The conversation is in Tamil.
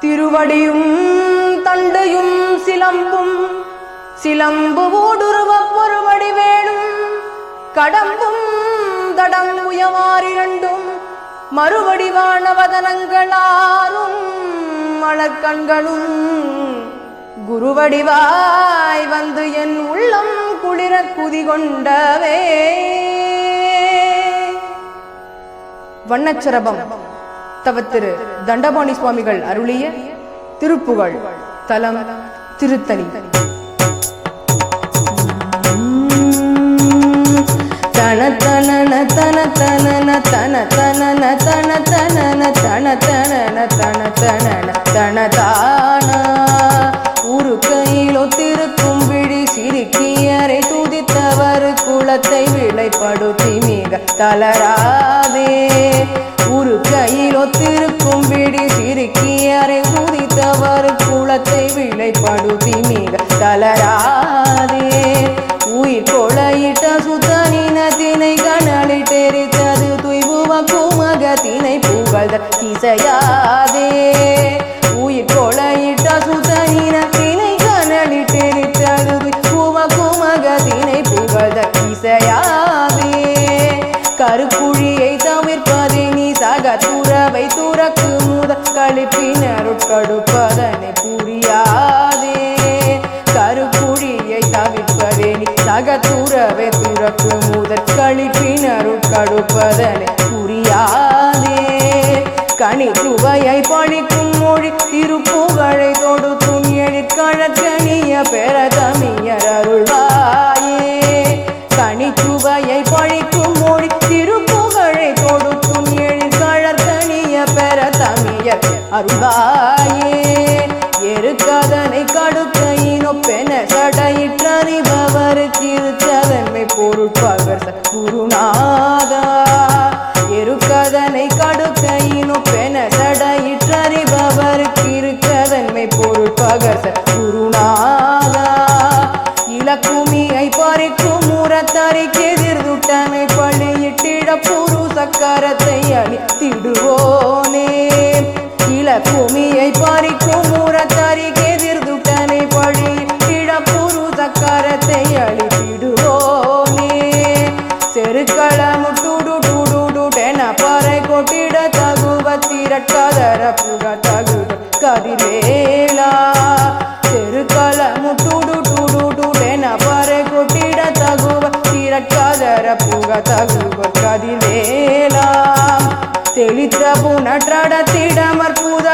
திருவடியும் தண்டையும் சிலம்பும் சிலம்பு ஊடுருவப் பொருவடி வேணும் கடம்பும் தடம் உயவாரிரண்டும் மறுவடிவான வதனங்களாரும் மலர்கண்களும் குருவடிவாய் வந்து என் உள்ளம் குளிர குதிகொண்டவே. வண்ணச்சரபம் தவத்திரு தண்டபாணி சுவாமிகள் அருளிய திருப்புகழ். தலம் திருத்தணி. தன தனன தன தனன தன தனன தன தனன தன தனன தன தனன தன தான ஒரு கையிலோ திருக்கும் விழி சிரிக்கியரை துதித்தவர் குலத்தை விளைப்படுத்தி மிக தளராதே. ஒரு கையிலோ திருக்கும் விழி சிரிக்கியரை துதித்தவர் குலத்தை விளைப்படுத்தி மிக தளராதே. உயிர் கொலையிட்ட சுத்தனினத்தினை கணலில் தெரித்தது துய்வுவ குமகத்தினை புகழ்த கிசையாதே. உயிர் கொலையிட்ட சுத்தனினத்தினை கணலில் தெரித்தது துய்வுவ குமகத்தினை புகழ்த கிசையாதே. கருப்புழியை தவிர்ப்பதே நீ சக துறவை துறக்கு முத கழிப்பினருட்கடுப்பதனை புரியாதே. கருப்புழியை தவிர்ப்பதே நீ சகத்துறவை துறக்கு முதற் கழிப்பினருட்கடுப்பதனை புரியாதே. கனி சுவையை பழிக்கும் மொழி திருப்புகழை தொடுத்தும் எழிற்கழற்கணிய பெற தமியர் அருள்வாயே. கனிச்சுவையை பழிக்கும் மொழி திருப்புகழை தொடுத்தும் எழிற்கழற்கணிய பெற தமியர் அருள்வாயே. எருக்கதனை கடுக்கையினொப்பென சடையிற்றறிபவருக்கு இருச்சதன்மை பொருட்பகர் குருநாதா. எருக்கதனை கடுக்கையினொப்பென சடையிற்றறிபவருக்கு இருக்கதன்மை பொருட்பகர் குருநாதா. இலக்குமியை பறிக்கும் முரத்தறிக்கு எதிர்துட்டனை பள்ளியிட்டிட புரு சக்கரத்தை அளித்திடுவோனே. இலக்குமியை பறிக்கும் முரத்தறிக்கு எதிர்துட்டனை பள்ளியிட்டிட புரு சக்கரத்தை அளித்திடுவோனே. செருக்களமுட்டுடுடுடுடென பறை கொட்டிட தகுவ திரட்கதர புக தகுவ கதிர்வேலா. செருக்களமுட்டுடுடுடுடென பறை கொட்டிட தகுவ திரட்கதர புக தகுவ கதிர்வேலா. தெளித்த புனற்றடத்திடமற் புத